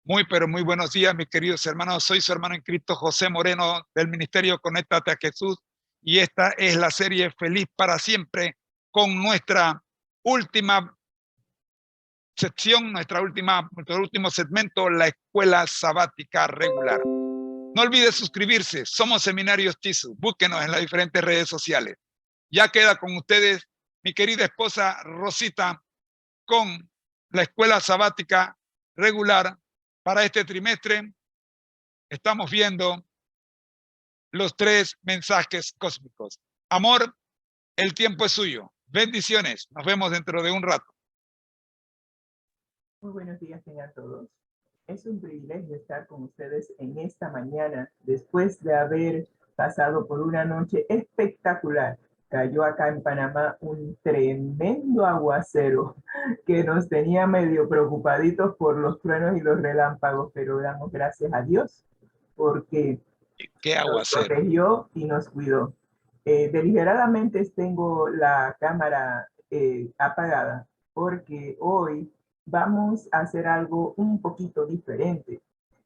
Muy, pero muy buenos días, mis queridos hermanos. Soy su hermano en Cristo, José Moreno, del Ministerio Conéctate a Jesús. Y esta es la serie Feliz para Siempre, con nuestra última sección, nuestro último segmento, la Escuela Sabática Regular. No olvide suscribirse. Somos Seminarios Chisu. Búsquenos en las diferentes redes sociales. Ya queda con ustedes mi querida esposa Rosita con la Escuela Sabática Regular. Para este trimestre estamos viendo los 3 mensajes cósmicos. Amor, el tiempo es suyo. Bendiciones. Nos vemos dentro de un rato. Muy buenos días tengan todos. Es un privilegio estar con ustedes en esta mañana, después de haber pasado por una noche espectacular. Cayó acá en Panamá un tremendo aguacero que nos tenía medio preocupaditos por los truenos y los relámpagos, pero damos gracias a Dios porque ¿Qué nos aguacero? protegió y nos cuidó. Deliberadamente tengo la cámara apagada porque hoy vamos a hacer algo un poquito diferente.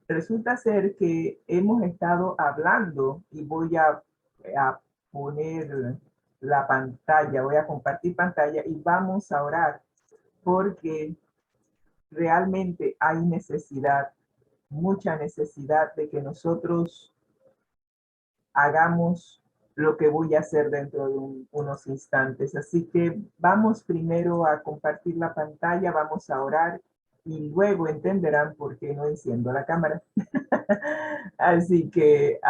Resulta ser que hemos estado hablando y voy a poner la pantalla, voy a compartir pantalla y vamos a orar porque realmente hay necesidad, mucha necesidad de que nosotros hagamos lo que voy a hacer dentro de unos instantes. Así que vamos primero a compartir la pantalla, vamos a orar y luego entenderán por qué no enciendo la cámara. así que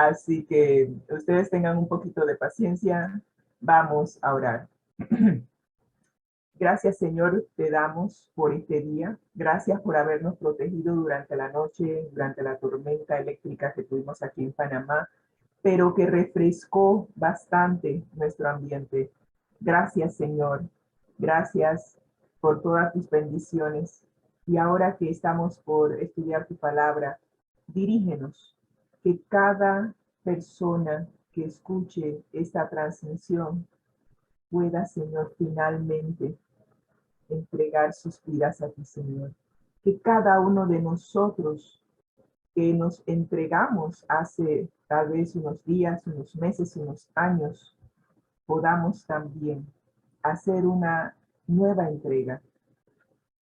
ustedes tengan un poquito de paciencia. Vamos a orar. Gracias, Señor, te damos por este día. Gracias por habernos protegido durante la noche, durante la tormenta eléctrica que tuvimos aquí en Panamá, pero que refrescó bastante nuestro ambiente. Gracias, Señor. Gracias por todas tus bendiciones. Y ahora que estamos por estudiar tu palabra, dirígenos, que cada persona que escuche esta transmisión pueda, Señor, finalmente entregar sus vidas a ti, Señor. Que cada uno de nosotros que nos entregamos hace tal vez unos días, unos meses, unos años, podamos también hacer una nueva entrega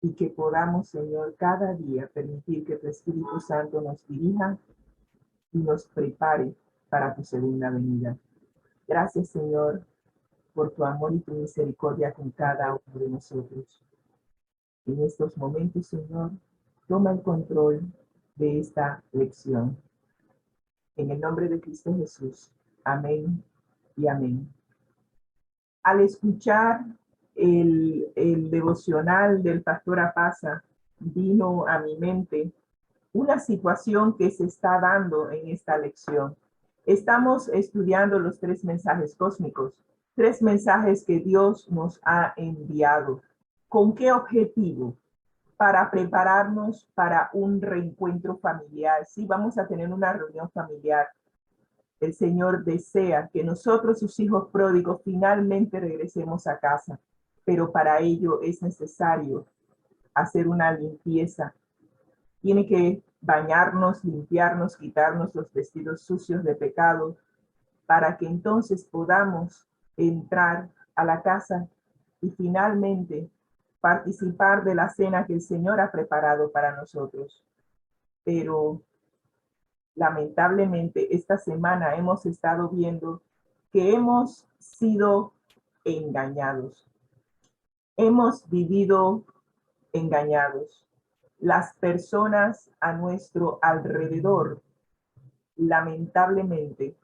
y que podamos, Señor, cada día permitir que tu Espíritu Santo nos dirija y nos prepare para tu segunda venida. Gracias, Señor, por tu amor y tu misericordia con cada uno de nosotros. En estos momentos, Señor, toma el control de esta lección. En el nombre de Cristo Jesús. Amén y amén. Al escuchar el devocional del pastor Apaza, vino a mi mente una situación que se está dando en esta lección. Estamos estudiando los 3 mensajes cósmicos, 3 mensajes que Dios nos ha enviado. ¿Con qué objetivo? Para prepararnos para un reencuentro familiar. Sí, vamos a tener una reunión familiar. El Señor desea que nosotros, sus hijos pródigos, finalmente regresemos a casa, pero para ello es necesario hacer una limpieza. Tiene que bañarnos, limpiarnos, quitarnos los vestidos sucios de pecado, para que entonces podamos entrar a la casa y finalmente participar de la cena que el Señor ha preparado para nosotros. Pero lamentablemente esta semana hemos estado viendo que hemos sido engañados. Hemos vivido engañados. Las personas a nuestro alrededor, lamentablemente,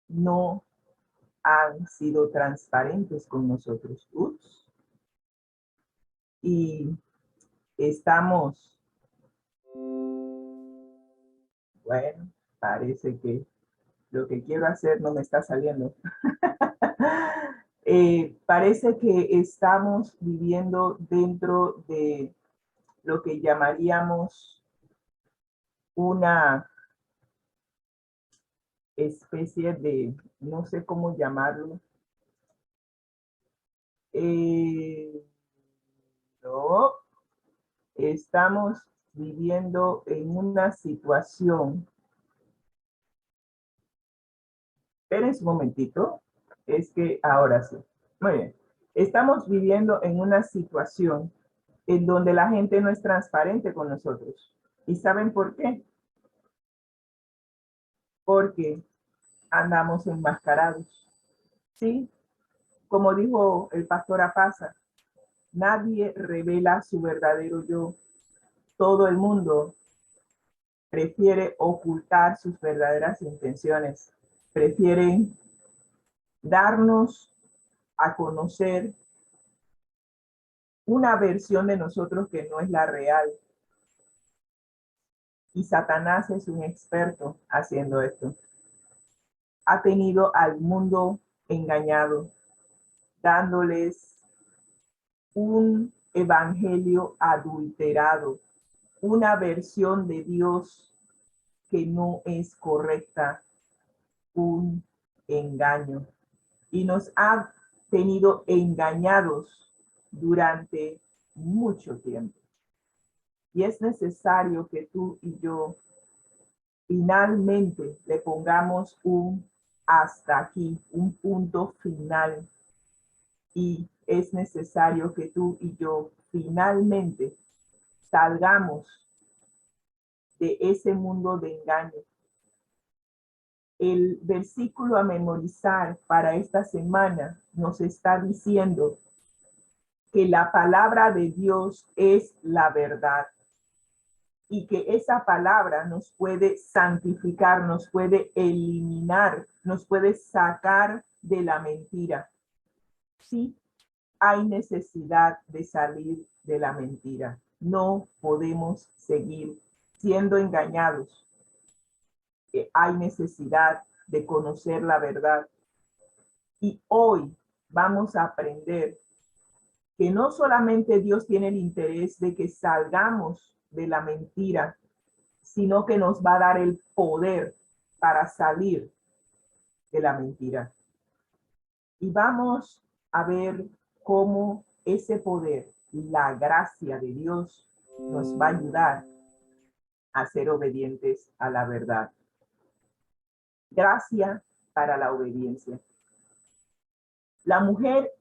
no han sido transparentes con nosotros. Y estamos, bueno, parece que lo que quiero hacer no me está saliendo. Parece que estamos viviendo dentro de lo que llamaríamos una especie de, no sé cómo llamarlo, no, estamos viviendo en una situación. Esperen un momentito. Es que ahora sí. Muy bien. Estamos viviendo en una situación en donde la gente no es transparente con nosotros. ¿Y saben por qué? Porque andamos enmascarados. ¿Sí? Como dijo el pastor Apaza, nadie revela su verdadero yo. Todo el mundo prefiere ocultar sus verdaderas intenciones. Prefieren darnos a conocer una versión de nosotros que no es la real. Y Satanás es un experto haciendo esto. Ha tenido al mundo engañado, dándoles un evangelio adulterado, una versión de Dios que no es correcta, un engaño. Y nos ha tenido engañados durante mucho tiempo. Y es necesario que tú y yo finalmente le pongamos un hasta aquí, un punto final. Y es necesario que tú y yo finalmente salgamos de ese mundo de engaño. El versículo a memorizar para esta semana nos está diciendo que la palabra de Dios es la verdad y que esa palabra nos puede santificar, nos puede eliminar, nos puede sacar de la mentira. Sí, hay necesidad de salir de la mentira. No podemos seguir siendo engañados. Hay necesidad de conocer la verdad. Y hoy vamos a aprender que no solamente Dios tiene el interés de que salgamos de la mentira, sino que nos va a dar el poder para salir de la mentira. Y vamos a ver cómo ese poder, la gracia de Dios, nos va a ayudar a ser obedientes a la verdad. Gracia para la obediencia. La mujer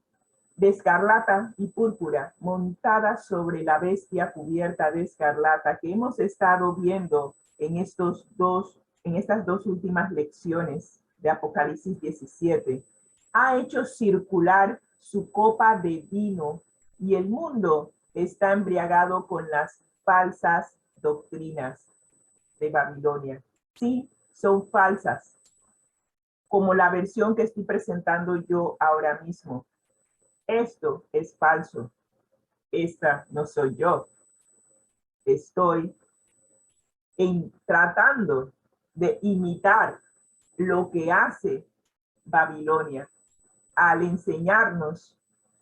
de escarlata y púrpura, montada sobre la bestia cubierta de escarlata, que hemos estado viendo en estas dos últimas lecciones de Apocalipsis 17, ha hecho circular su copa de vino y el mundo está embriagado con las falsas doctrinas de Babilonia. Sí, son falsas, como la versión que estoy presentando yo ahora mismo. Esto es falso. Esta no soy yo. Estoy tratando de imitar lo que hace Babilonia al enseñarnos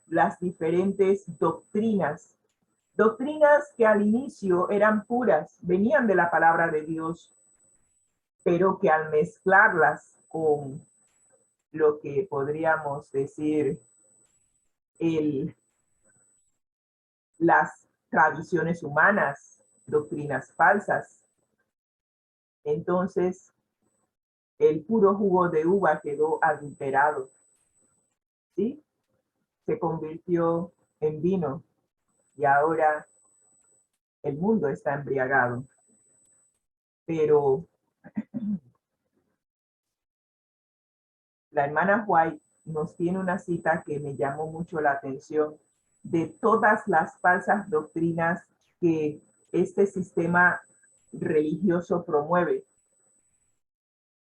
las diferentes doctrinas. Doctrinas que al inicio eran puras, venían de la palabra de Dios, pero que al mezclarlas con lo que podríamos decir las tradiciones humanas, doctrinas falsas. Entonces, el puro jugo de uva quedó adulterado, ¿sí? Se convirtió en vino y ahora el mundo está embriagado. Pero la hermana White nos tiene una cita que me llamó mucho la atención de todas las falsas doctrinas que este sistema religioso promueve.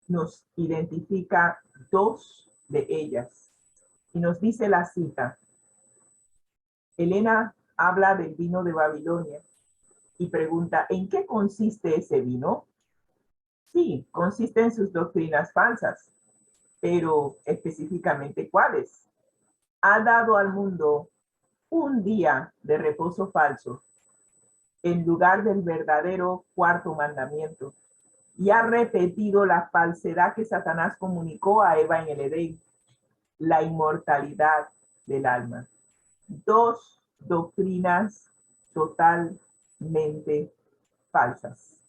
Nos identifica dos de ellas y nos dice la cita. Elena habla del vino de Babilonia y pregunta, ¿en qué consiste ese vino? Sí, consiste en sus doctrinas falsas, pero específicamente ¿cuáles? Ha dado al mundo un día de reposo falso en lugar del verdadero cuarto mandamiento y ha repetido la falsedad que Satanás comunicó a Eva en el Edén, la inmortalidad del alma. Dos doctrinas totalmente falsas.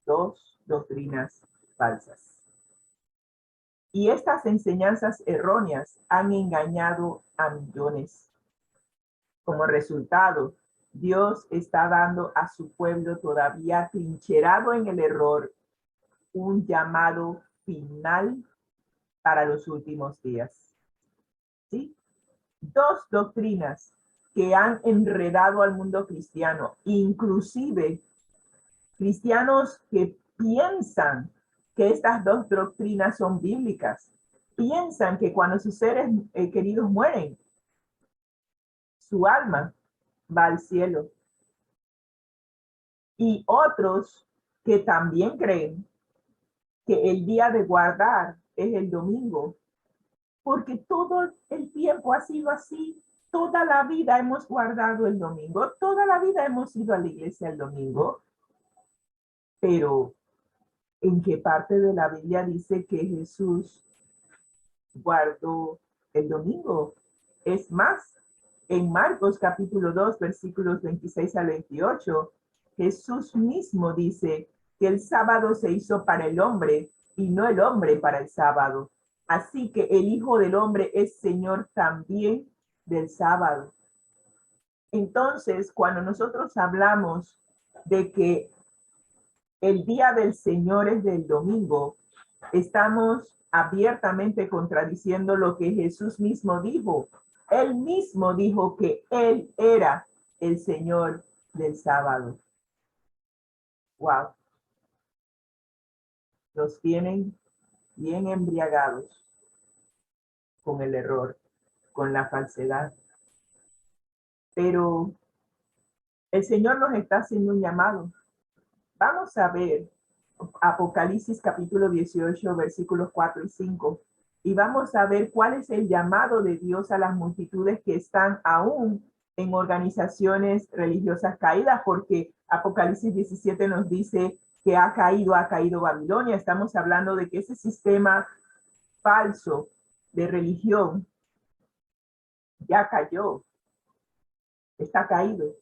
Dos doctrinas falsas. Y estas enseñanzas erróneas han engañado a millones. Como resultado, Dios está dando a su pueblo todavía trincherado en el error un llamado final para los últimos días. ¿Sí? Dos doctrinas que han enredado al mundo cristiano, inclusive cristianos que piensan que estas dos doctrinas son bíblicas, piensan que cuando sus seres queridos mueren, su alma va al cielo. Y otros que también creen que el día de guardar es el domingo, porque todo el tiempo ha sido así. Toda la vida hemos guardado el domingo, toda la vida hemos ido a la iglesia el domingo, pero ¿en qué parte de la Biblia dice que Jesús guardó el domingo? Es más, en Marcos capítulo 2, versículos 26 al 28, Jesús mismo dice que el sábado se hizo para el hombre y no el hombre para el sábado. Así que el Hijo del Hombre es Señor también del sábado. Entonces, cuando nosotros hablamos de que el día del Señor es del domingo, estamos abiertamente contradiciendo lo que Jesús mismo dijo. Él mismo dijo que Él era el Señor del sábado. Wow. Nos tienen bien embriagados con el error, con la falsedad. Pero el Señor nos está haciendo un llamado. Vamos a ver Apocalipsis capítulo 18, versículos 4 y 5. Y vamos a ver cuál es el llamado de Dios a las multitudes que están aún en organizaciones religiosas caídas, porque Apocalipsis 17 nos dice que ha caído Babilonia. Estamos hablando de que ese sistema falso de religión ya cayó, está caído,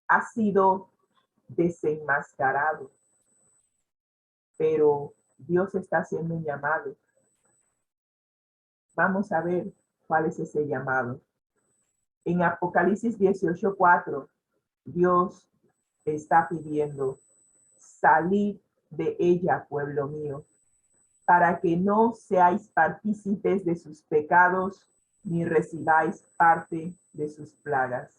ha sido desenmascarado. Pero Dios está haciendo un llamado. Vamos a ver cuál es ese llamado. En Apocalipsis 18:4, Dios está pidiendo: salid de ella, pueblo mío, para que no seáis partícipes de sus pecados, ni recibáis parte de sus plagas.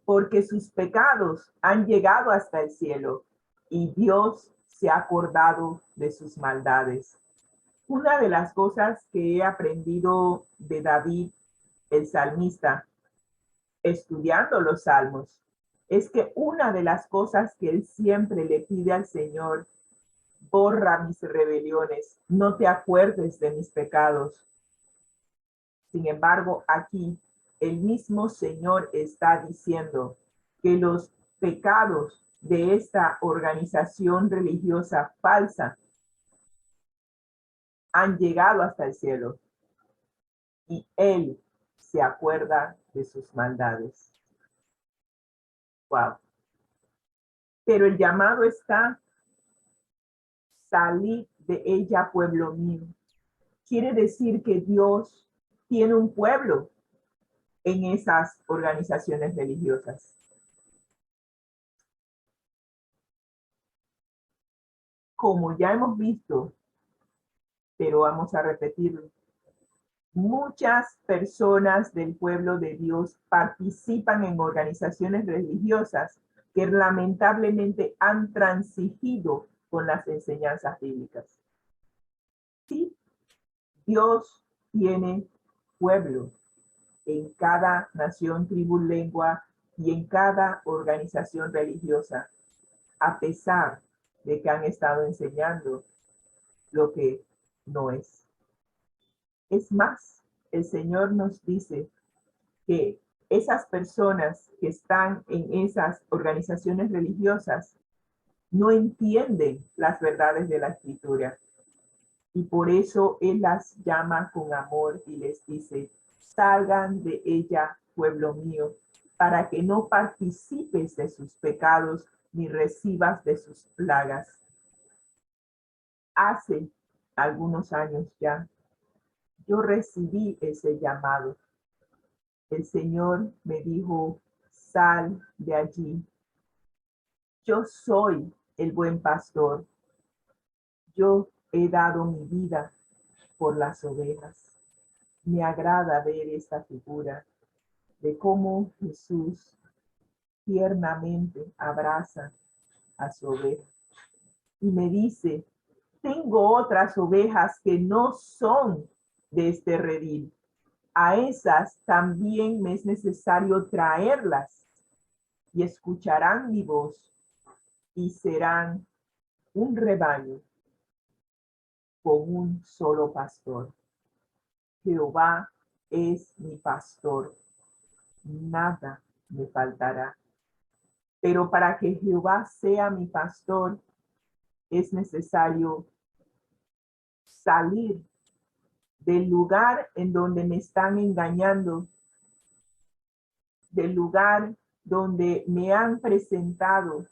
Porque sus pecados han llegado hasta el cielo, y Dios se ha acordado de sus maldades. Una de las cosas que he aprendido de David, el salmista, estudiando los salmos, es que una de las cosas que él siempre le pide al Señor: borra mis rebeliones, no te acuerdes de mis pecados. Sin embargo, aquí el mismo Señor está diciendo que los pecados de esta organización religiosa falsa han llegado hasta el cielo y Él se acuerda de sus maldades. Wow. Pero el llamado está: salid de ella, pueblo mío. Quiere decir que Dios tiene un pueblo en esas organizaciones religiosas. Como ya hemos visto, pero vamos a repetirlo, muchas personas del pueblo de Dios participan en organizaciones religiosas que lamentablemente han transigido con las enseñanzas bíblicas. Sí, Dios tiene pueblo en cada nación, tribu, lengua y en cada organización religiosa, a pesar de que han estado enseñando lo que no es. Es más, el Señor nos dice que esas personas que están en esas organizaciones religiosas no entienden las verdades de la Escritura. Y por eso Él las llama con amor y les dice: salgan de ella, pueblo mío, para que no participes de sus pecados ni recibas de sus plagas. Hace algunos años ya, yo recibí ese llamado. El Señor me dijo, sal de allí. Yo soy el buen pastor. Yo he dado mi vida por las ovejas. Me agrada ver esta figura de cómo Jesús tiernamente abraza a su oveja y me dice, tengo otras ovejas que no son de este redil. A esas también me es necesario traerlas y escucharán mi voz y serán un rebaño con un solo pastor. Jehová es mi pastor, nada me faltará. Pero para que Jehová sea mi pastor, es necesario salir del lugar en donde me están engañando, del lugar donde me han presentado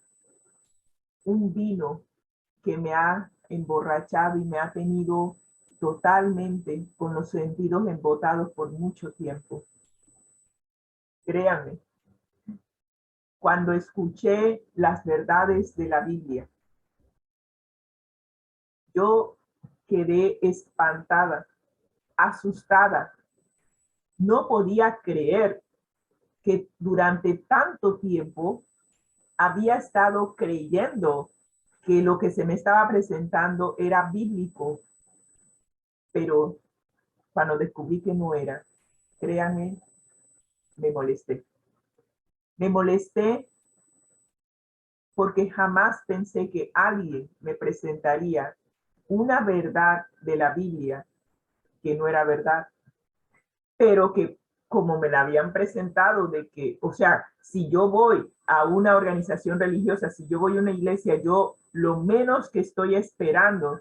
un vino que me ha emborrachado y me ha tenido totalmente con los sentidos embotados por mucho tiempo. Créanme, cuando escuché las verdades de la Biblia, yo quedé espantada, asustada. No podía creer que durante tanto tiempo había estado creyendo que lo que se me estaba presentando era bíblico, pero cuando descubrí que no era, créanme, me molesté. Me molesté porque jamás pensé que alguien me presentaría una verdad de la Biblia que no era verdad, pero que como me la habían presentado de que, o sea, si yo voy a una organización religiosa, si yo voy a una iglesia, yo lo menos que estoy esperando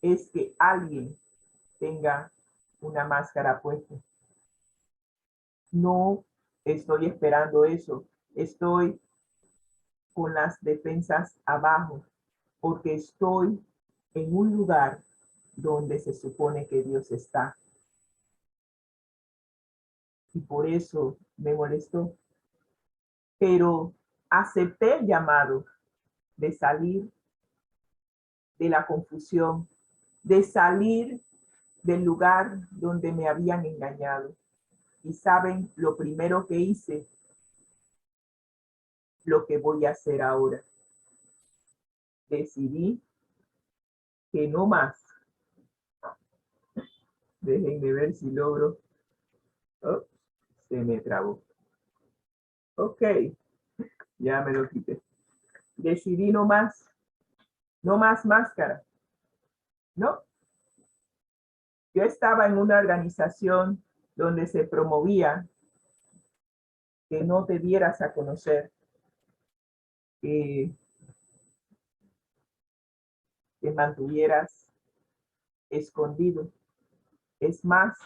es que alguien tenga una máscara puesta. No estoy esperando eso. Estoy con las defensas abajo porque estoy en un lugar donde se supone que Dios está. Y por eso me molestó. Pero acepté el llamado de salir de la confusión, de salir del lugar donde me habían engañado. Y saben, lo primero que hice, lo que voy a hacer ahora. Decidí que no más. Déjenme ver si logro. Oh, se me trabó. Ok, ya me lo quité. Decidí no más máscara. No. Yo estaba en una organización donde se promovía que no te dieras a conocer, que te mantuvieras escondido. Es más,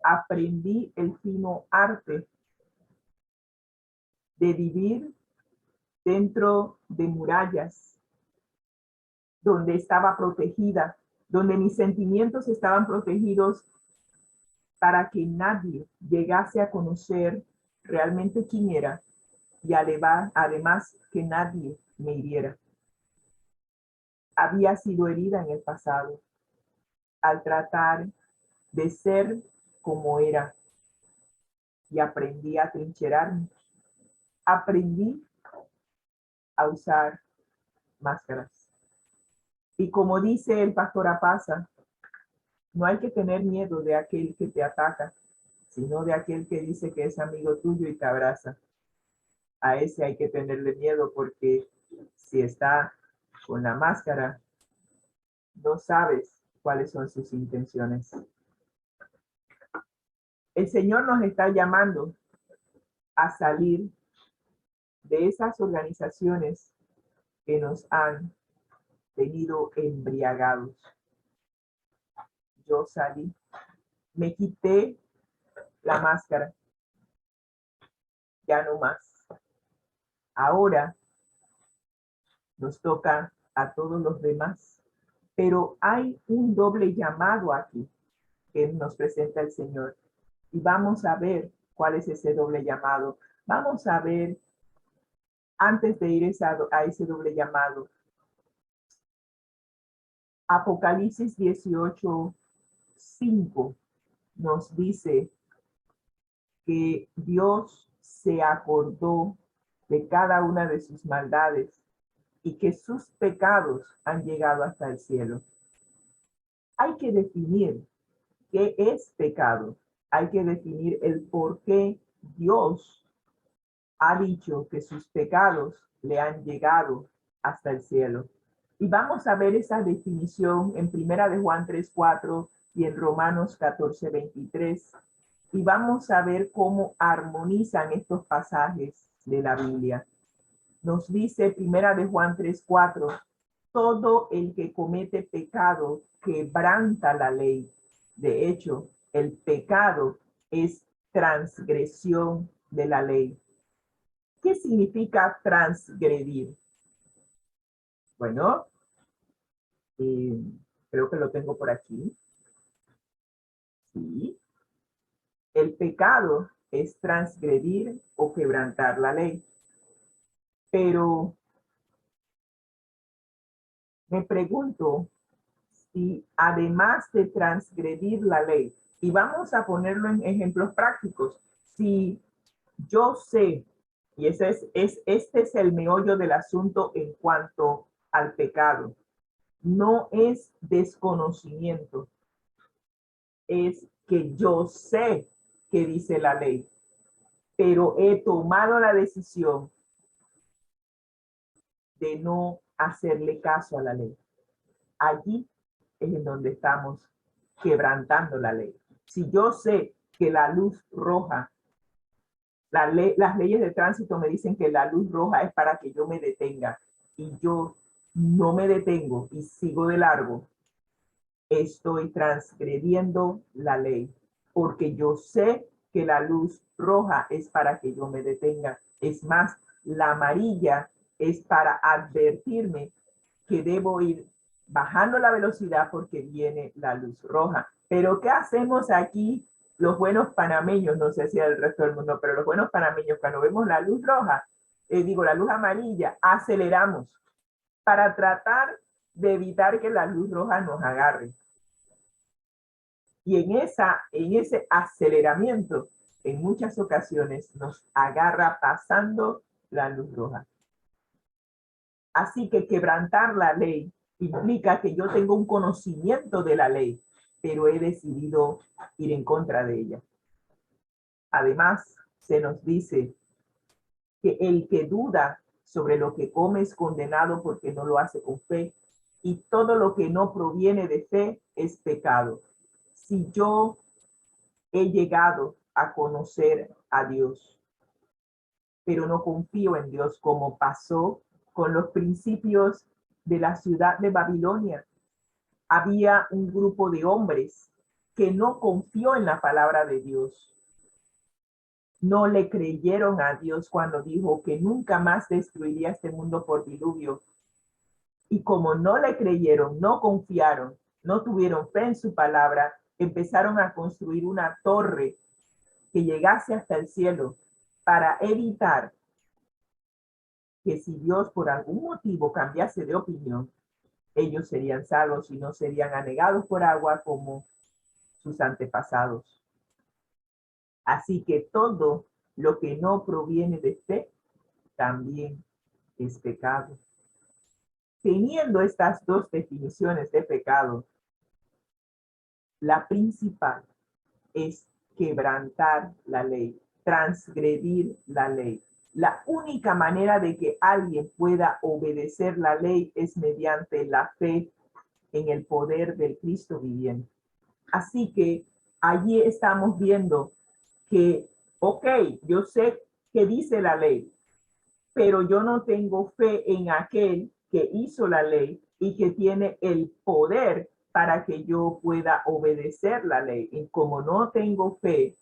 aprendí el fino arte de vivir dentro de murallas, donde estaba protegida, donde mis sentimientos estaban protegidos para que nadie llegase a conocer realmente quién era y además que nadie me hiriera. Había sido herida en el pasado al tratar de ser como era y aprendí a trincherarme. Aprendí a usar máscaras. Y como dice el pastor Apaza, no hay que tener miedo de aquel que te ataca, sino de aquel que dice que es amigo tuyo y te abraza. A ese hay que tenerle miedo porque si está con la máscara, no sabes cuáles son sus intenciones. El Señor nos está llamando a salir de esas organizaciones que nos han tenido embriagados. Yo salí, me quité la máscara ya no más. Ahora nos toca a todos los demás, pero hay un doble llamado aquí que nos presenta el Señor. Y vamos a ver cuál es ese doble llamado. Vamos a ver, antes de ir a ese doble llamado, Apocalipsis 18:5 nos dice que Dios se acordó de cada una de sus maldades y que sus pecados han llegado hasta el cielo. Hay que definir qué es pecado. Hay que definir el por qué Dios ha dicho que sus pecados le han llegado hasta el cielo. Y vamos a ver esa definición en Primera de Juan 3:4 y en Romanos 14:23. Y vamos a ver cómo armonizan estos pasajes de la Biblia. Nos dice Primera de Juan 3:4, todo el que comete pecado quebranta la ley. De hecho, el pecado es transgresión de la ley. ¿Qué significa transgredir? Bueno, creo que lo tengo por aquí. Sí. El pecado es transgredir o quebrantar la ley. Pero me pregunto si además de transgredir la ley, y vamos a ponerlo en ejemplos prácticos, si yo sé, y este es el meollo del asunto en cuanto al pecado, no es desconocimiento, es que yo sé que dice la ley, pero he tomado la decisión de no hacerle caso a la ley. Allí es en donde estamos quebrantando la ley. Si yo sé que la luz roja, las leyes de tránsito me dicen que la luz roja es para que yo me detenga y yo no me detengo y sigo de largo, estoy transgrediendo la ley, porque yo sé que la luz roja es para que yo me detenga. Es más, la amarilla es para advertirme que debo ir bajando la velocidad porque viene la luz roja. Pero ¿qué hacemos aquí los buenos panameños? No sé si el resto del mundo, pero los buenos panameños, cuando vemos la luz roja, la luz amarilla, aceleramos para tratar de evitar que la luz roja nos agarre. Y en ese aceleramiento, en muchas ocasiones nos agarra pasando la luz roja. Así que quebrantar la ley implica que yo tengo un conocimiento de la ley, pero he decidido ir en contra de ella. Además, se nos dice que el que duda sobre lo que come es condenado porque no lo hace con fe, y todo lo que no proviene de fe es pecado. Si yo he llegado a conocer a Dios, pero no confío en Dios, como pasó con los principios de la ciudad de Babilonia. Había un grupo de hombres que no confió en la palabra de Dios. No le creyeron a Dios cuando dijo que nunca más destruiría este mundo por diluvio. Y como no le creyeron, no confiaron, no tuvieron fe en su palabra, empezaron a construir una torre que llegase hasta el cielo para evitar que si Dios por algún motivo cambiase de opinión, ellos serían salvos y no serían anegados por agua como sus antepasados. Así que todo lo que no proviene de fe también es pecado. Teniendo estas dos definiciones de pecado, la principal es quebrantar la ley, transgredir la ley. La única manera de que alguien pueda obedecer la ley es mediante la fe en el poder del Cristo viviente. Así que allí estamos viendo que, ok, yo sé que dice la ley, pero yo no tengo fe en aquel que hizo la ley y que tiene el poder para que yo pueda obedecer la ley. Y como no tengo fe,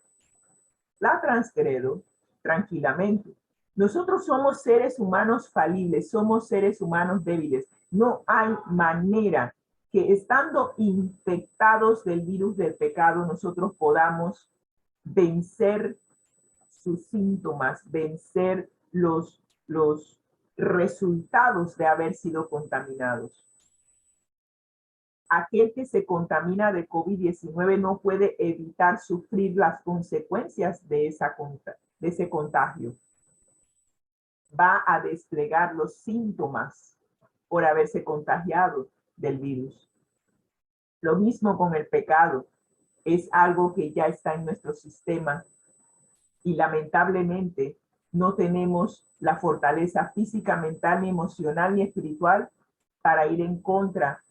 la transgredo tranquilamente. Nosotros somos seres humanos falibles, somos seres humanos débiles. No hay manera que estando infectados del virus del pecado, nosotros podamos vencer sus síntomas, vencer los resultados de haber sido contaminados. Aquel que se contamina de COVID-19 no puede evitar sufrir las consecuencias de ese contagio. Va a desplegar los síntomas por haberse contagiado del virus. Lo mismo con el pecado. Es algo que ya está en nuestro sistema y lamentablemente no tenemos la fortaleza física, mental, ni emocional, ni espiritual para ir en contra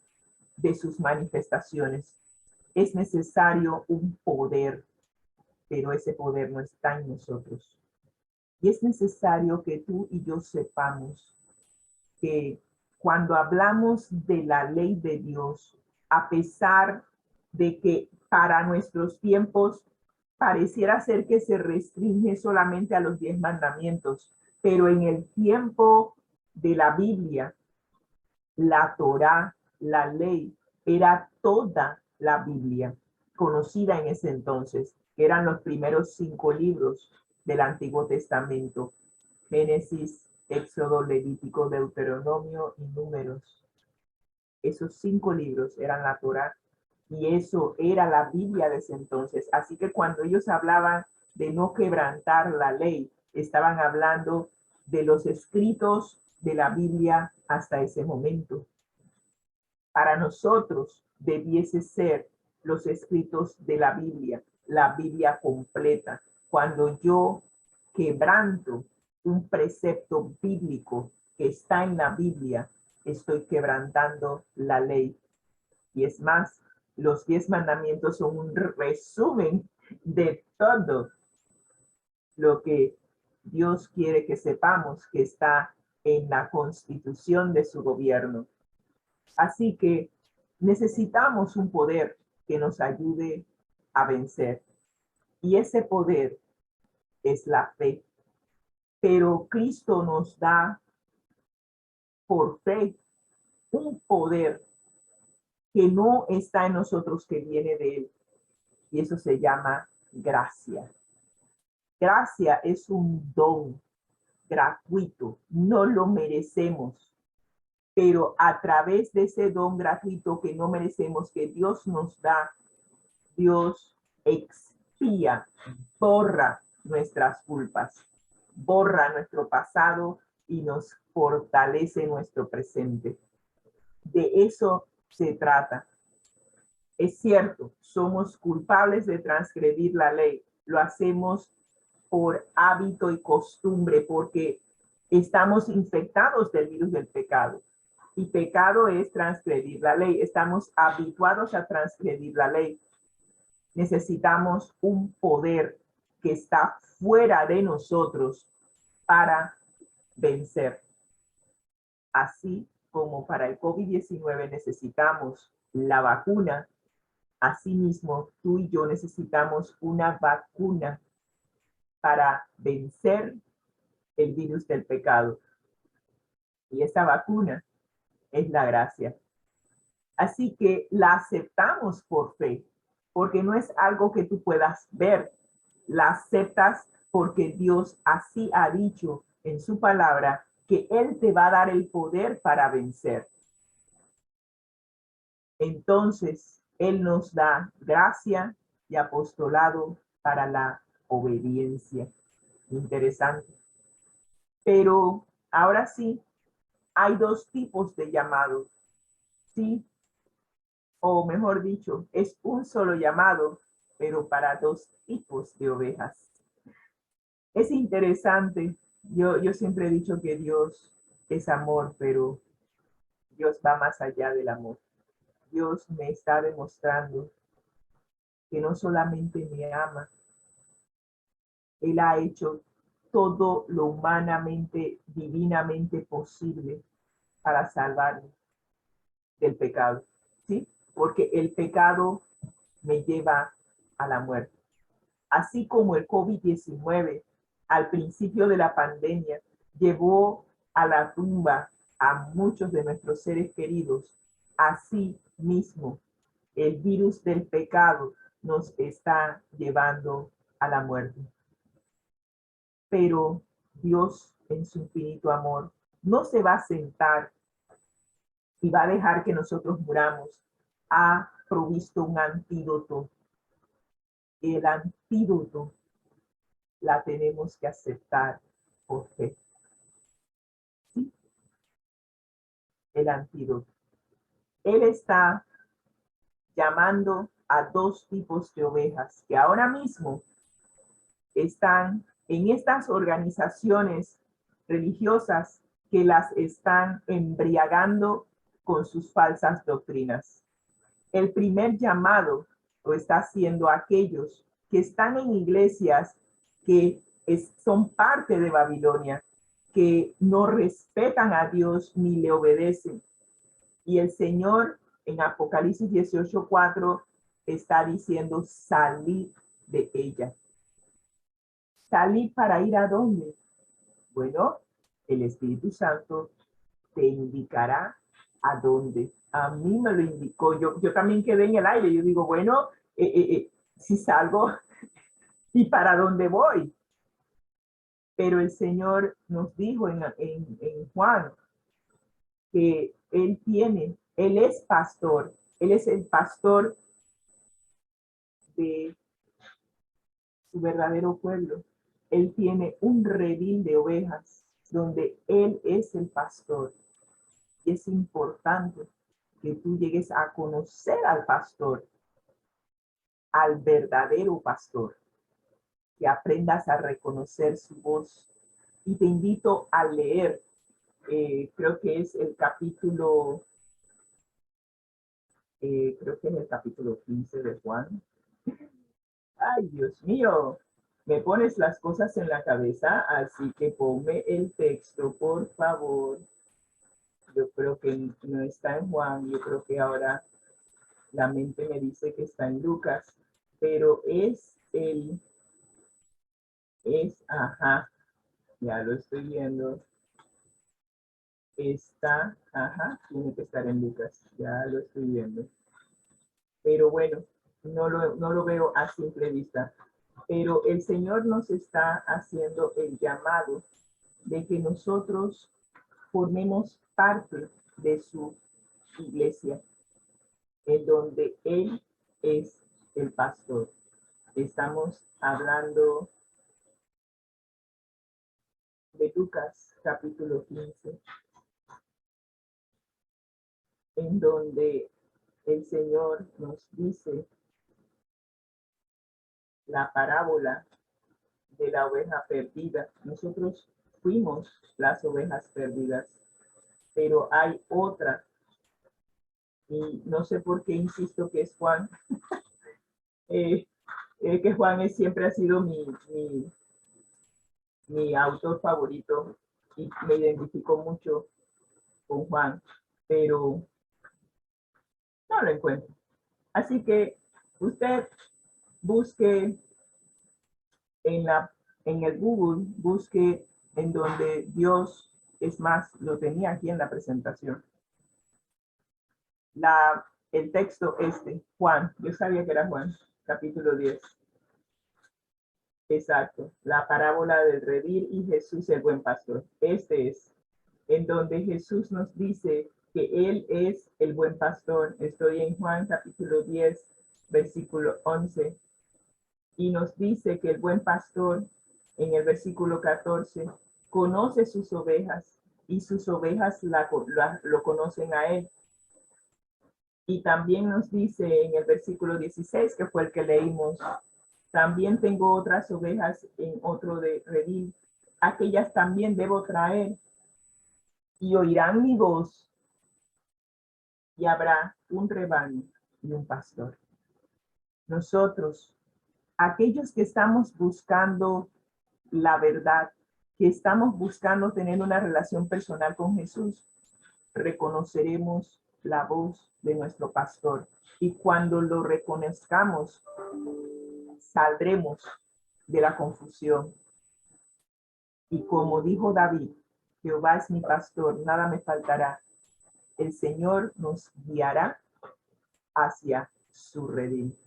de sus manifestaciones. Es necesario un poder, pero ese poder no está en nosotros. Y es necesario que tú y yo sepamos que cuando hablamos de la ley de Dios, a pesar de que para nuestros tiempos pareciera ser que se restringe solamente a los 10 mandamientos, pero en el tiempo de la Biblia, la Torá, la ley, era toda la Biblia conocida en ese entonces, que eran los primeros 5 libros del Antiguo Testamento: Génesis, Éxodo, Levítico, Deuteronomio y Números. Esos 5 libros eran la Torá y eso era la Biblia de ese entonces. Así que cuando ellos hablaban de no quebrantar la ley, estaban hablando de los escritos de la Biblia hasta ese momento. Para nosotros debiese ser los escritos de la Biblia completa. Cuando yo quebranto un precepto bíblico que está en la Biblia, estoy quebrantando la ley. Y es más, los 10 mandamientos son un resumen de todo lo que Dios quiere que sepamos que está en la constitución de su gobierno. Así que necesitamos un poder que nos ayude a vencer. Y ese poder es la fe. Pero Cristo nos da por fe un poder que no está en nosotros, que viene de Él. Y eso se llama gracia. Gracia es un don gratuito, no lo merecemos, pero a través de ese don gratuito que no merecemos, que Dios nos da, Dios expía, borra nuestras culpas, borra nuestro pasado y nos fortalece nuestro presente. De eso se trata. Es cierto, somos culpables de transgredir la ley. Lo hacemos por hábito y costumbre, porque estamos infectados del virus del pecado. Y pecado es transgredir la ley. Estamos habituados a transgredir la ley. Necesitamos un poder que está fuera de nosotros para vencer. Así como para el COVID-19 necesitamos la vacuna, asimismo tú y yo necesitamos una vacuna para vencer el virus del pecado. Y esa vacuna es la gracia. Así que la aceptamos por fe, porque no es algo que tú puedas ver. La aceptas porque Dios así ha dicho en su palabra que Él te va a dar el poder para vencer. Entonces, Él nos da gracia y apostolado para la obediencia. Interesante. Pero ahora sí, hay 2 tipos de llamado. Sí, o mejor dicho, es un solo llamado, pero para 2 tipos de ovejas. Es interesante. Yo siempre he dicho que Dios es amor, pero Dios va más allá del amor. Dios me está demostrando que no solamente me ama, Él ha hecho todo lo humanamente, divinamente posible para salvarme del pecado, ¿sí? Porque el pecado me lleva a la muerte. Así como el COVID-19 al principio de la pandemia llevó a la tumba a muchos de nuestros seres queridos, así mismo el virus del pecado nos está llevando a la muerte. Pero Dios, en su infinito amor, no se va a sentar y va a dejar que nosotros muramos. Ha provisto un antídoto. El antídoto la tenemos que aceptar por fe. ¿Sí? El antídoto. Él está llamando a dos tipos de ovejas que ahora mismo están en estas organizaciones religiosas que las están embriagando con sus falsas doctrinas. El primer llamado lo está haciendo aquellos que están en iglesias que son parte de Babilonia, que no respetan a Dios ni le obedecen. Y el Señor en Apocalipsis 18:4 está diciendo: salid de ella. ¿Salid para ir a dónde? Bueno, el Espíritu Santo te indicará a dónde. A mí me lo indicó. Yo también quedé en el aire. Yo digo, bueno, si salgo, ¿y para dónde voy? Pero el Señor nos dijo en Juan que Él es pastor. Él es el pastor de su verdadero pueblo. Él tiene un redil de ovejas donde Él es el pastor. Y es importante que tú llegues a conocer al pastor, al verdadero pastor, que aprendas a reconocer su voz. Y te invito a leer, creo que es el capítulo, creo que es el capítulo 15 de Juan. Ay, Dios mío, me pones las cosas en la cabeza, así que ponme el texto, por favor. Yo creo que no está en Juan, yo creo que ahora la mente me dice que está en Lucas, pero ajá, ya lo estoy viendo. Está, ajá, tiene que estar en Lucas, ya lo estoy viendo. Pero bueno, no lo veo a simple vista. Pero el Señor nos está haciendo el llamado de que nosotros formemos parte de su iglesia, en donde Él es el pastor. Estamos hablando de Lucas capítulo 15, en donde el Señor nos dice la parábola de la oveja perdida. Nosotros fuimos las ovejas perdidas, pero hay otra, y no sé por qué insisto que es Juan, que Juan siempre ha sido mi autor favorito y me identifico mucho con Juan, pero no lo encuentro. Así que usted busque en el Google, busque en donde Dios, es más, lo tenía aquí en la presentación. El texto Juan, yo sabía que era Juan, capítulo 10. Exacto, la parábola del redil y Jesús el buen pastor. Este es, en donde Jesús nos dice que Él es el buen pastor. Estoy en Juan capítulo 10, versículo 11. Y nos dice que el buen pastor, en el versículo 14, conoce sus ovejas y sus ovejas lo conocen a Él. Y también nos dice en el versículo 16, que fue el que leímos, también tengo otras ovejas en otro de redil. Aquellas también debo traer y oirán mi voz y habrá un rebaño y un pastor. Nosotros, aquellos que estamos buscando la verdad, que estamos buscando tener una relación personal con Jesús, reconoceremos la voz de nuestro pastor. Y cuando lo reconozcamos, saldremos de la confusión. Y como dijo David, Jehová es mi pastor, nada me faltará. El Señor nos guiará hacia su redil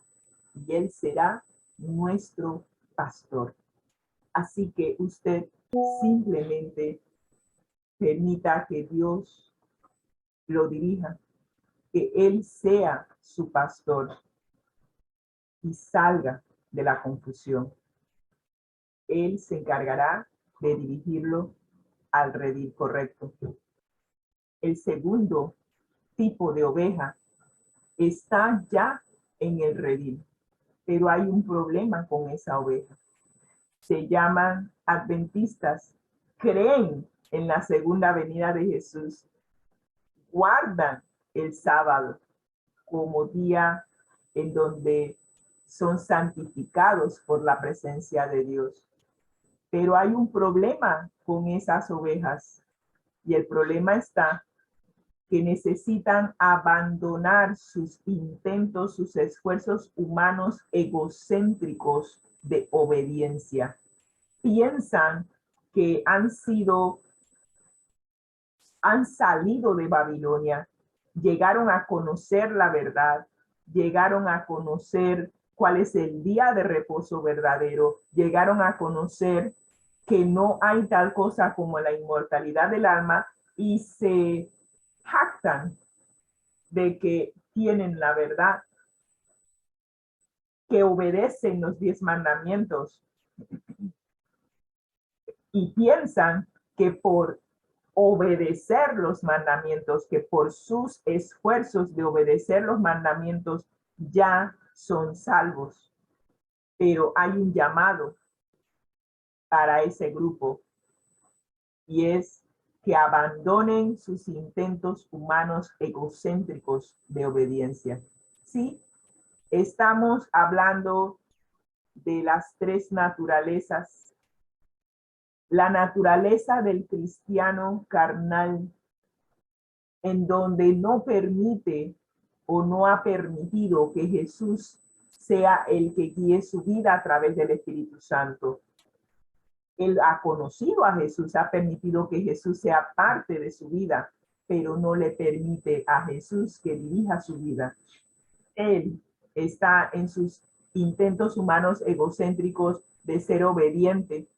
y Él será nuestro pastor. Así que usted simplemente permita que Dios lo dirija, que Él sea su pastor y salga de la confusión. Él se encargará de dirigirlo al redil correcto. El segundo tipo de oveja está ya en el redil, pero hay un problema con esa oveja. Se llaman adventistas, creen en la segunda venida de Jesús, guardan el sábado como día en donde son santificados por la presencia de Dios. Pero hay un problema con esas ovejas y el problema está que necesitan abandonar sus intentos, sus esfuerzos humanos egocéntricos de obediencia. Piensan que han salido de Babilonia, llegaron a conocer la verdad, llegaron a conocer cuál es el día de reposo verdadero, llegaron a conocer que no hay tal cosa como la inmortalidad del alma y se jactan de que tienen la verdad, que obedecen los 10 mandamientos y piensan que por obedecer los mandamientos, que por sus esfuerzos de obedecer los mandamientos ya son salvos. Pero hay un llamado para ese grupo y es que abandonen sus intentos humanos egocéntricos de obediencia. Sí, estamos hablando de las tres naturalezas. La naturaleza del cristiano carnal, en donde no permite o no ha permitido que Jesús sea el que guíe su vida a través del Espíritu Santo. Él ha conocido a Jesús, ha permitido que Jesús sea parte de su vida, pero no le permite a Jesús que dirija su vida. Él está en sus intentos humanos egocéntricos de ser obediente.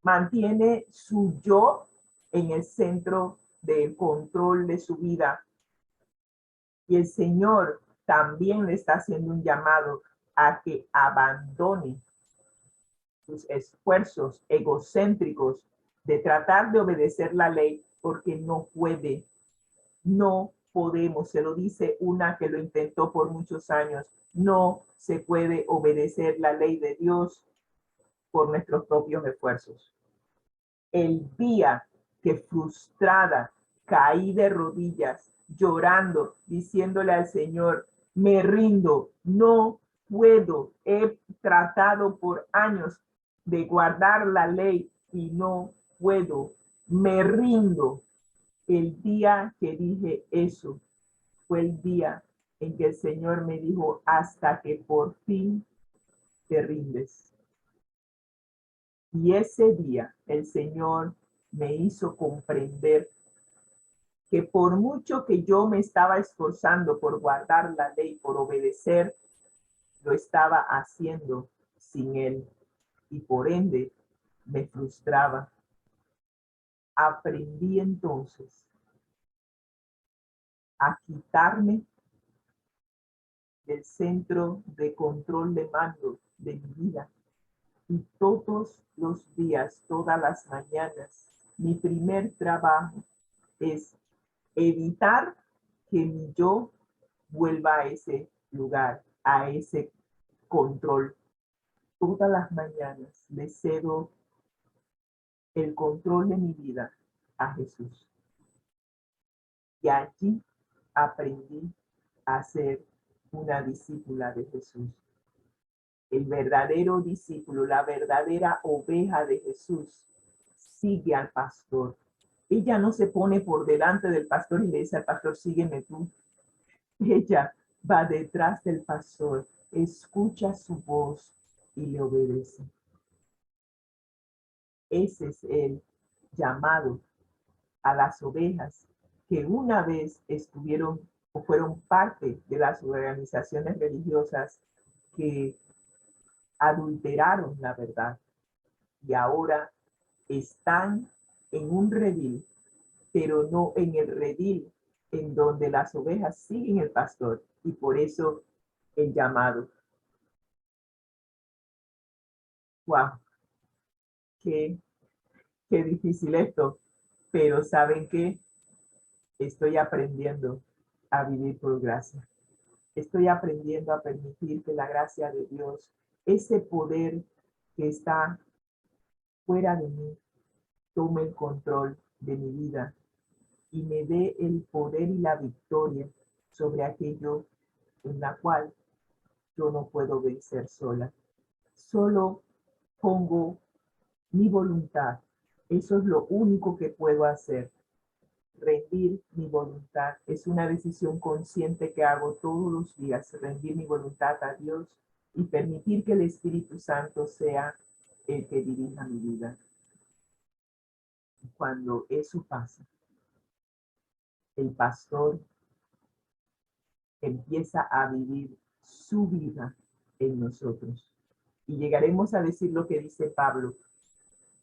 Mantiene su yo en el centro del control de su vida. Y el Señor también le está haciendo un llamado a que abandone sus esfuerzos egocéntricos de tratar de obedecer la ley porque no puede, no podemos, se lo dice una que lo intentó por muchos años, no se puede obedecer la ley de Dios por nuestros propios esfuerzos. El día que frustrada caí de rodillas, llorando, diciéndole al Señor, me rindo, no puedo, he tratado por años de guardar la ley y no puedo, me rindo. El día que dije eso fue el día en que el Señor me dijo, hasta que por fin te rindes. Y ese día el Señor me hizo comprender que por mucho que yo me estaba esforzando por guardar la ley, por obedecer, lo estaba haciendo sin Él y por ende me frustraba. Aprendí entonces a quitarme del centro de control de mando de mi vida y todos los días, todas las mañanas, mi primer trabajo es evitar que mi yo vuelva a ese lugar, a ese control. Todas las mañanas le cedo el control de mi vida a Jesús. Y allí aprendí a ser una discípula de Jesús. El verdadero discípulo, la verdadera oveja de Jesús, sigue al pastor. Ella no se pone por delante del pastor y le dice al pastor, sígueme tú. Ella va detrás del pastor, escucha su voz y le obedece. Ese es el llamado a las ovejas que una vez estuvieron o fueron parte de las organizaciones religiosas que adulteraron la verdad y ahora están en un redil, pero no en el redil en donde las ovejas siguen el pastor, y por eso el llamado. ¡Wow! Qué difícil esto, pero ¿saben qué? Estoy aprendiendo a vivir por gracia. Estoy aprendiendo a permitir que la gracia de Dios, ese poder que está fuera de mí, tome el control de mi vida y me dé el poder y la victoria sobre aquello en la cual yo no puedo vencer sola. Solo pongo mi voluntad. Eso es lo único que puedo hacer. Rendir mi voluntad. Es una decisión consciente que hago todos los días. Rendir mi voluntad a Dios y permitir que el Espíritu Santo sea el que dirija mi vida. Cuando eso pasa, el pastor empieza a vivir su vida en nosotros. Y llegaremos a decir lo que dice Pablo: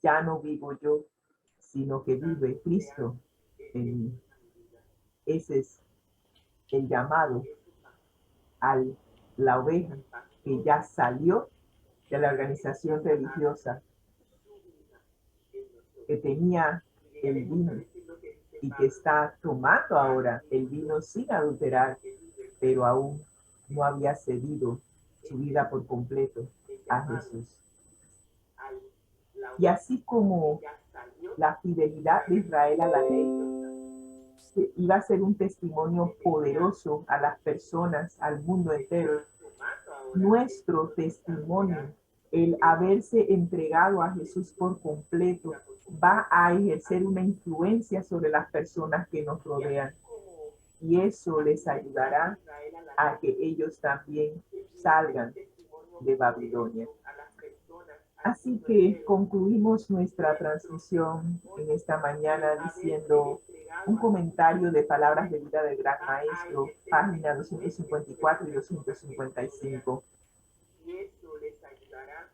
ya no vivo yo, sino que vive Cristo en mí. Ese es el llamado a la oveja que ya salió de la organización religiosa, que tenía el vino y que está tomando ahora el vino sin adulterar, pero aún no había cedido su vida por completo a Jesús. Y así como la fidelidad de Israel a la ley iba a ser un testimonio poderoso a las personas, al mundo entero, nuestro testimonio, el haberse entregado a Jesús por completo, va a ejercer una influencia sobre las personas que nos rodean. Y eso les ayudará a que ellos también salgan de Babilonia. Así que concluimos nuestra transmisión en esta mañana diciendo un comentario de Palabras de Vida del Gran Maestro, página 254 y 255.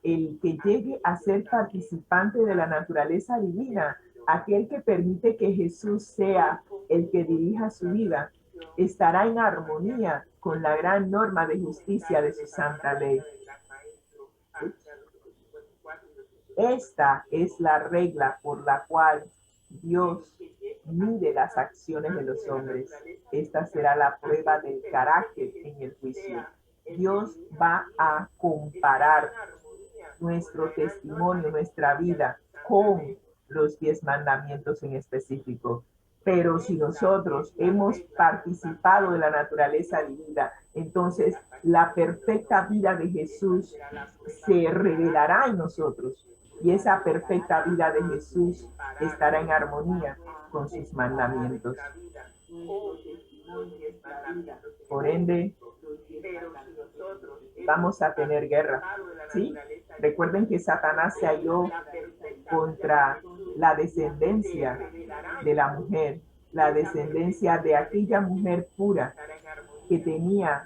El que llegue a ser participante de la naturaleza divina, aquel que permite que Jesús sea el que dirija su vida, estará en armonía con la gran norma de justicia de su santa ley. Esta es la regla por la cual Dios mide las acciones de los hombres. Esta será la prueba del carácter en el juicio. Dios va a comparar nuestro testimonio, nuestra vida, con los 10 mandamientos en específico. Pero si nosotros hemos participado de la naturaleza divina, entonces la perfecta vida de Jesús se revelará en nosotros. Y esa perfecta vida de Jesús estará en armonía con sus mandamientos. Por ende, vamos a tener guerra, ¿sí? Recuerden que Satanás se halló contra la descendencia de la mujer, la descendencia de aquella mujer pura que tenía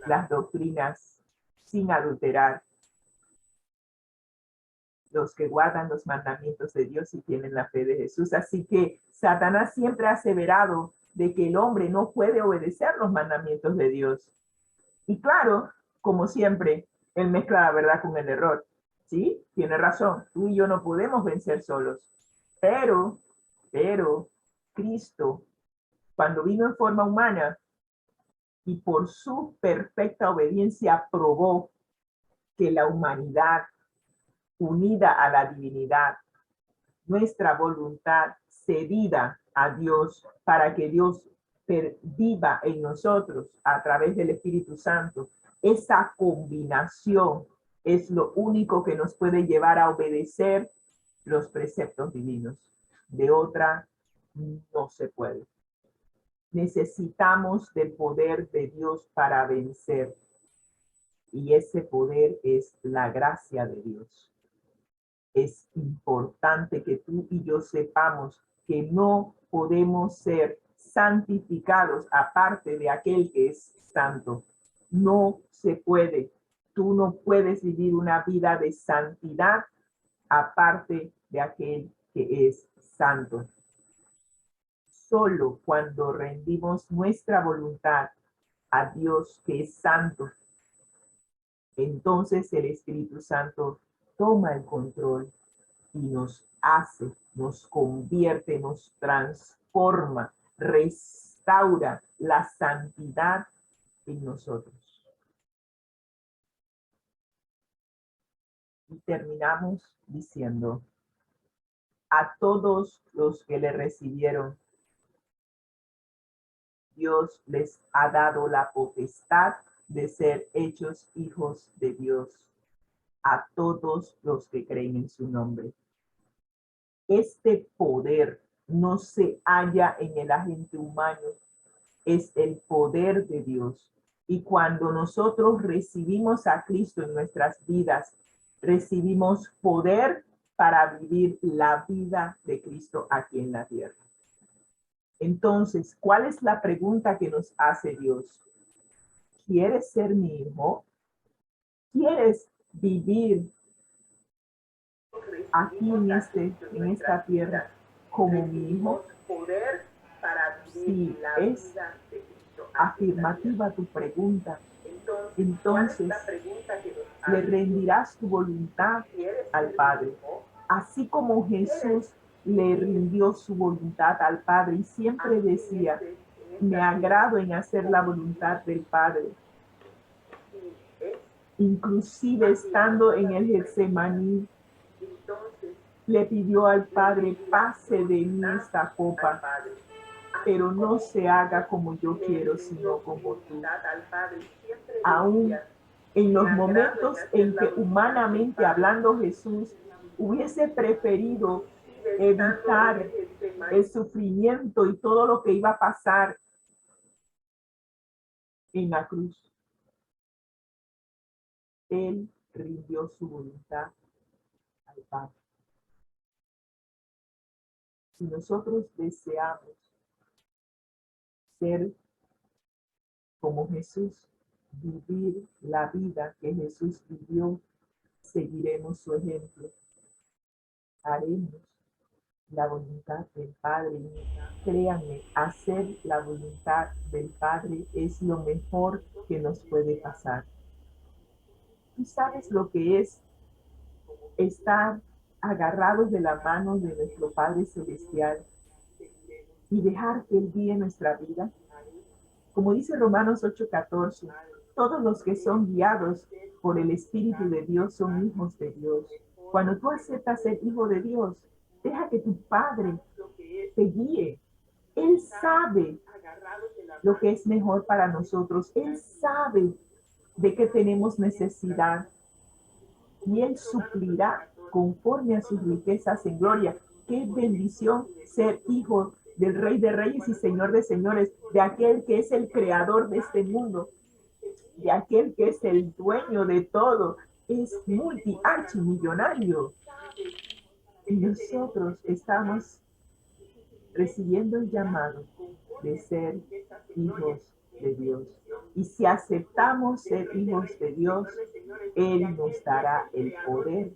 las doctrinas sin adulterar, los que guardan los mandamientos de Dios y tienen la fe de Jesús. Así que Satanás siempre ha aseverado de que el hombre no puede obedecer los mandamientos de Dios. Y claro, como siempre, él mezcla la verdad con el error. ¿Sí? Tiene razón. Tú y yo no podemos vencer solos. Pero Cristo, cuando vino en forma humana y por su perfecta obediencia probó que la humanidad unida a la divinidad, nuestra voluntad cedida a Dios para que Dios viva en nosotros a través del Espíritu Santo, esa combinación es lo único que nos puede llevar a obedecer los preceptos divinos. De otra, no se puede. Necesitamos del poder de Dios para vencer. Y ese poder es la gracia de Dios. Es importante que tú y yo sepamos que no podemos ser santificados aparte de aquel que es santo. No se puede. Tú no puedes vivir una vida de santidad aparte de aquel que es santo. Solo cuando rendimos nuestra voluntad a Dios que es santo, entonces el Espíritu Santo toma el control y nos hace, nos convierte, nos transforma, restaura la santidad en nosotros. Y terminamos diciendo, a todos los que le recibieron, Dios les ha dado la potestad de ser hechos hijos de Dios, a todos los que creen en su nombre. Este poder no se halla en el agente humano, es el poder de Dios. Y cuando nosotros recibimos a Cristo en nuestras vidas, recibimos poder para vivir la vida de Cristo aquí en la tierra. Entonces, ¿cuál es la pregunta que nos hace Dios? ¿Quieres ser mi hijo? ¿Quieres vivir aquí en esta tierra como mi hijo? Si es afirmativa tu pregunta, entonces le rendirás tu voluntad al Padre. Así como Jesús le rindió su voluntad al Padre y siempre decía, me agrado en hacer la voluntad del Padre. Inclusive estando en el Getsemaní, le pidió al Padre, pase de mí esta copa, pero no se haga como yo quiero, sino como tú. Aún en los momentos en que humanamente hablando Jesús hubiese preferido evitar el sufrimiento y todo lo que iba a pasar en la cruz, Él rindió su voluntad al Padre. Si nosotros deseamos ser como Jesús, vivir la vida que Jesús vivió, seguiremos su ejemplo. Haremos la voluntad del Padre. Créanme, hacer la voluntad del Padre es lo mejor que nos puede pasar. ¿Tú sabes lo que es estar agarrados de la mano de nuestro Padre Celestial y dejar que Él guíe nuestra vida? Como dice Romanos 8:14, todos los que son guiados por el Espíritu de Dios son hijos de Dios. Cuando tú aceptas ser hijo de Dios, deja que tu Padre te guíe. Él sabe lo que es mejor para nosotros. Él sabe de qué tenemos necesidad. Y Él suplirá conforme a sus riquezas en gloria. Qué bendición ser hijo del Rey de Reyes y Señor de Señores, de aquel que es el creador de este mundo, de aquel que es el dueño de todo, es multi-archimillonario. Y nosotros estamos recibiendo el llamado de ser hijos de Dios. Y si aceptamos ser hijos de Dios, Él nos dará el poder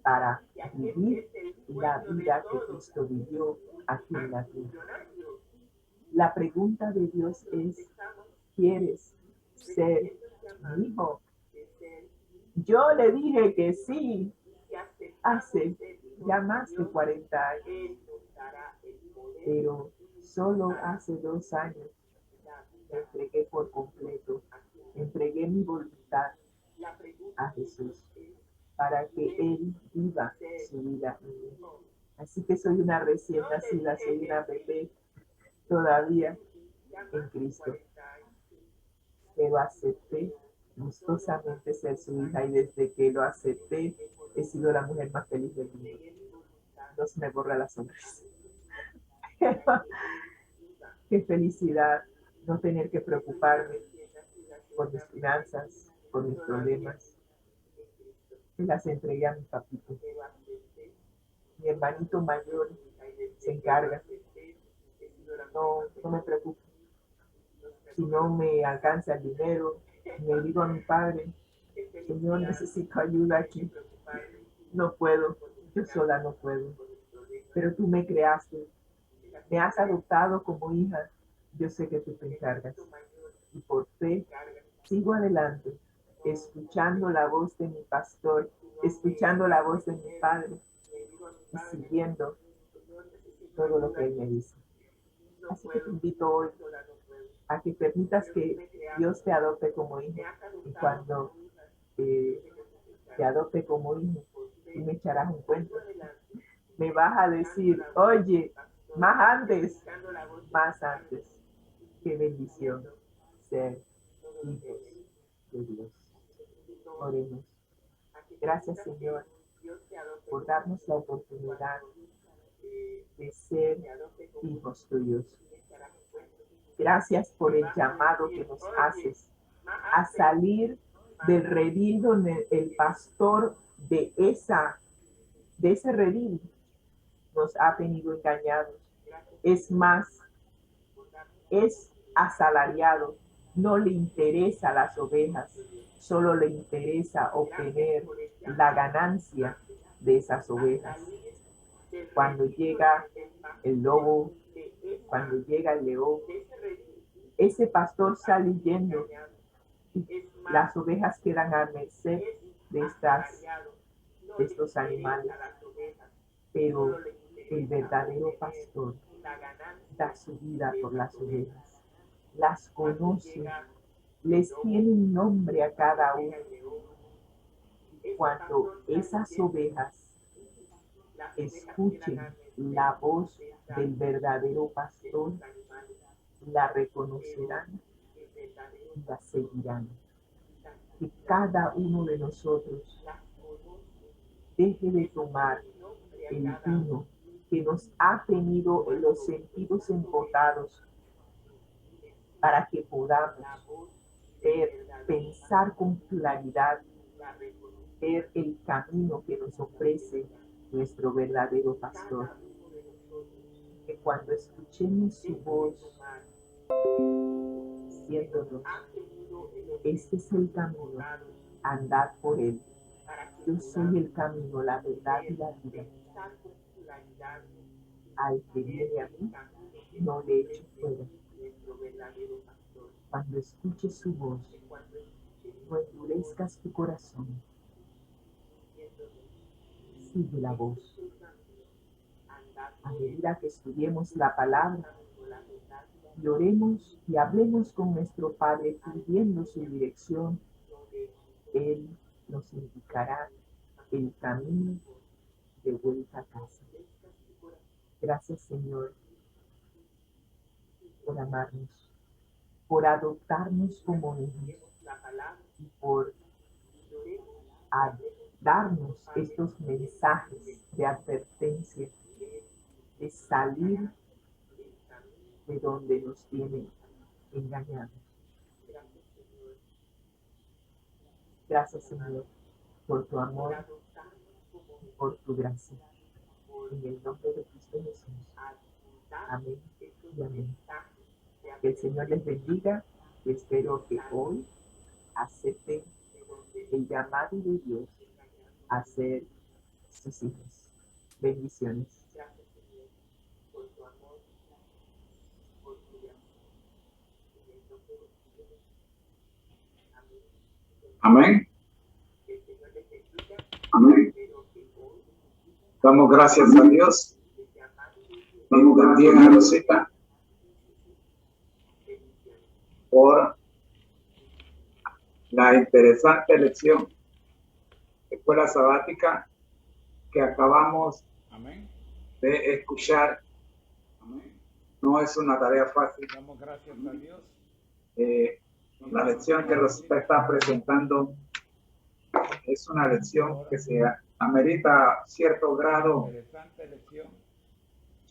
para vivir la vida que Cristo vivió aquí en la tierra. La pregunta de Dios es, ¿quieres ser mi hijo? Yo le dije que sí hace ya más de 40 años, pero solo hace 2 años me entregué por completo, entregué mi voluntad a Jesús para que Él viva su vida en mí. Así que soy una recién nacida, soy una bebé todavía en Cristo, pero acepté gustosamente ser su hija y desde que lo acepté he sido la mujer más feliz del mundo. No se me borra la sonrisa. Qué felicidad no tener que preocuparme por mis finanzas, por mis problemas. Se las entregué a mi papito. Mi hermanito mayor se encarga. No me preocupo. Si no me alcanza el dinero, le digo a mi padre, Señor, necesito ayuda aquí. No puedo, yo sola no puedo. Pero tú me creaste, me has adoptado como hija. Yo sé que tú te encargas. Y por fe, sigo adelante, escuchando la voz de mi pastor, escuchando la voz de mi padre y siguiendo todo lo que él me dice. Así que te invito hoy a que permitas que Dios te adopte como hijo. Y cuando te adopte como hijo, tú me echarás un cuento. Me vas a decir, oye, más antes. Qué bendición ser hijos de Dios. Oremos. Gracias, Señor, por darnos la oportunidad de ser hijos tuyos. Gracias por el llamado que nos haces a salir del redil donde el pastor de ese redil nos ha tenido engañados. Es más, es asalariado, no le interesa las ovejas, solo le interesa obtener la ganancia de esas ovejas. Cuando llega el lobo, cuando llega el león, ese pastor sale huyendo y las ovejas quedan a merced de estos animales. Pero el verdadero pastor da su vida por las ovejas, las conoce, les tiene un nombre a cada uno. Cuando esas ovejas escuchen la voz del verdadero pastor, la reconocerán y la seguirán. Que cada uno de nosotros deje de tomar el vino que nos ha tenido en los sentidos embotados para que podamos ver, pensar con claridad, ver el camino que nos ofrece nuestro verdadero pastor. Que cuando escuchemos su voz, diciéndonos, este es el camino, andad por él. Yo soy el camino, la verdad y la vida. Al que viene a mí, no le echo fuera. Cuando escuches su voz, no endurezcas tu corazón. Sigue la voz. A medida que estudiemos la palabra, y oremos y hablemos con nuestro Padre pidiendo su dirección, Él nos indicará el camino de vuelta a casa. Gracias, Señor, por amarnos, por adoptarnos como hijos y por darnos estos mensajes de advertencia de salir de donde nos tienen engañados. Gracias, Señor, por tu amor y por tu gracia. En el nombre de Cristo Jesús. Amén y amén. Que el Señor les bendiga y espero que hoy acepten el llamado de Dios a ser sus hijos. Bendiciones. Amén. Amén. Damos gracias a Dios. Dios bendiga a Rosita por la interesante lección de escuela sabática que acabamos de escuchar. No es una tarea fácil. Damos gracias a Dios. La lección que Rosita está presentando es una lección que se amerita cierto grado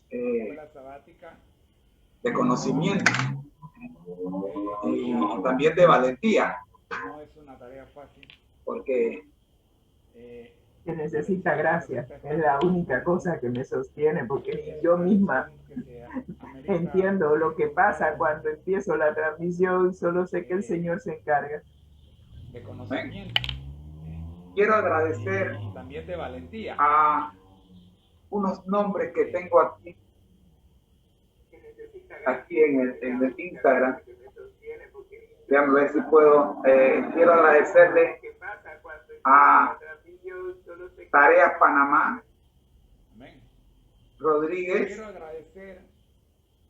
de conocimiento y también de valentía, No es una tarea fácil. porque que necesita gracia. Es la única cosa que me sostiene, porque ni yo misma entiendo lo que pasa cuando empiezo la transmisión, solo sé que el Señor se encarga. De conocimiento. Quiero agradecer También de valentía. a unos nombres que tengo aquí en el Instagram. Déjame ver si puedo. Quiero agradecerle a Tareas Panamá, Amén. Rodríguez, Quiero agradecer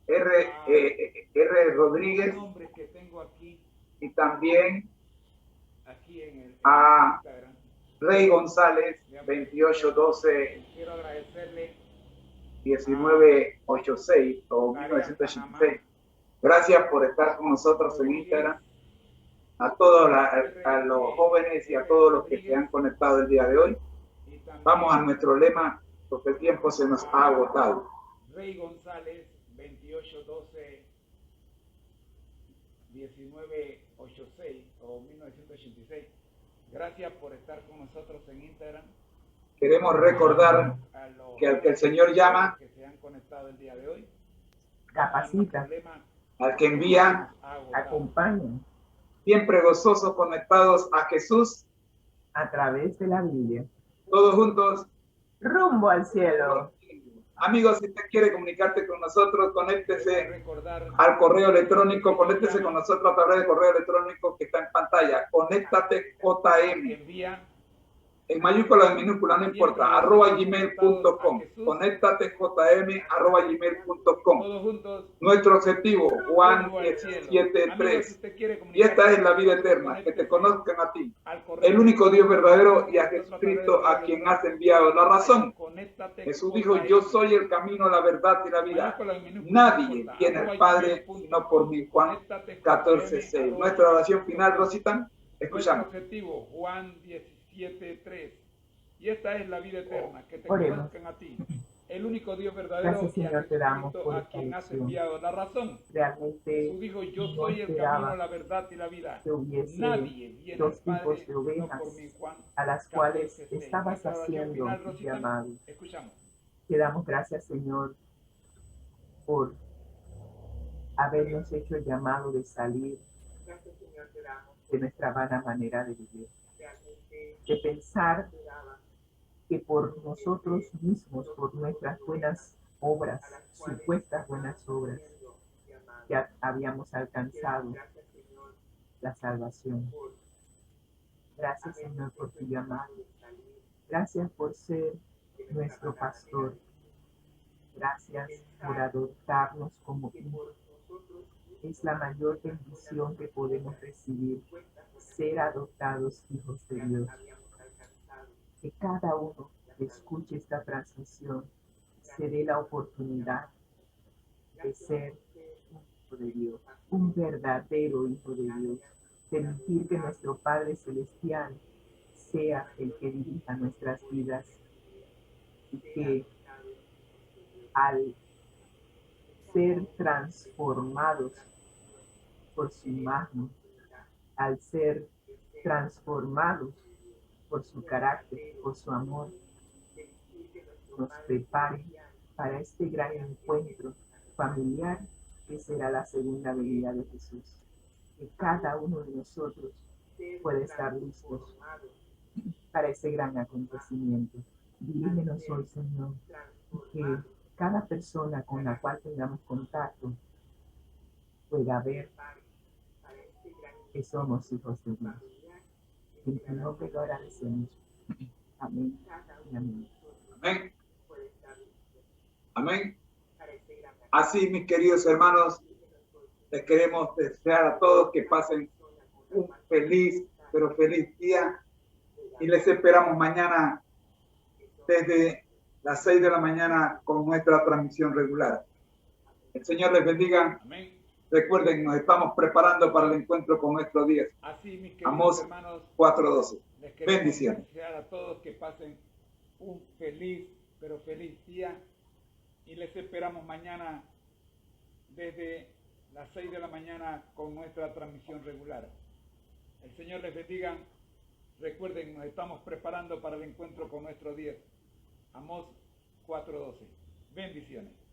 R. Rodríguez, nombres que tengo aquí y también en a Instagram. Rey González, 2812 Quiero agradecerle 1986 o 1986. Gracias por estar con nosotros en Instagram. A todos a los jóvenes y a todos los que se han conectado el día de hoy. Vamos a nuestro lema, porque el tiempo se nos ha agotado. Rey González, 2812 1986 o 1986. Gracias por estar con nosotros en Instagram. Queremos recordar que al que el Señor llama, que se han conectado el día de hoy, Capacita, al que envía, acompaña siempre gozosos conectados a Jesús, a través de la Biblia, todos juntos, rumbo al cielo. Amigos, si usted quiere comunicarte con nosotros, conéctese al correo electrónico, conéctese con nosotros a través del correo electrónico que está en pantalla. Conéctate JM. En mayúscula o en minúscula, no importa, @gmail.com. Conéctate JM @gmail.com. Nuestro objetivo, Juan 17:3. Y esta es la vida eterna, que te conozcan a ti, el único Dios verdadero, y a Jesucristo, a quien has enviado. La razón, Jesús dijo: yo soy el camino, la verdad y la vida. Nadie tiene al Padre sino por mí. Juan 14:6. Nuestra oración final, Rosita, escuchamos. Objetivo, Juan 17:3. Y esta es la vida eterna, que te Oremos. conozcan a ti, el único Dios verdadero, Gracias, Señor, te damos por a esta quien has lección. enviado. La razón, Realmente Jesús dijo: yo no soy el esperaba camino, la verdad y la vida. que hubiese Nadie viene dos al Padre tipos de sino ovejas por mí. Juan a las cuales 14:6. estabas Nuestra oración haciendo final, un Rosita, llamado. escuchamos. Te damos gracias, Señor, por habernos hecho el llamado de salir de nuestra vana manera de vivir, de pensar que por nosotros mismos, por nuestras buenas obras, supuestas buenas obras, ya habíamos alcanzado la salvación. Gracias, Señor, por tu llamado. Gracias por ser nuestro pastor. Gracias por adoptarnos como hijos. Es la mayor bendición que podemos recibir, ser adoptados hijos de Dios. Que cada uno que escuche esta transmisión se dé la oportunidad de ser un hijo de Dios, un verdadero hijo de Dios. Permitir que nuestro Padre Celestial sea el que dirija nuestras vidas y que al ser transformados por su imagen, al ser transformados por su carácter, por su amor, nos prepare para este gran encuentro familiar que será la segunda venida de Jesús. Que cada uno de nosotros pueda estar listos para ese gran acontecimiento. Dirígenos hoy, Señor, que cada persona con la cual tengamos contacto pueda ver que somos hijos de Dios. En tu nombre lo agradecemos. Amén y amén. Amén. Amén. Así, mis queridos hermanos, les queremos desear a todos que pasen un feliz, pero feliz día, y les esperamos mañana desde las 6 de la mañana con nuestra transmisión regular. El Señor les bendiga. Amén. Recuerden, nos estamos preparando para el encuentro con nuestro Dios. Así, mis queridos Amós hermanos, 4:12. les queremos Bendiciones. desear a todos que pasen un feliz, pero feliz día, y les esperamos mañana desde las 6 de la mañana con nuestra transmisión regular. El Señor les bendiga. Recuerden, nos estamos preparando para el encuentro con nuestro 10. Amós 4:12. Bendiciones.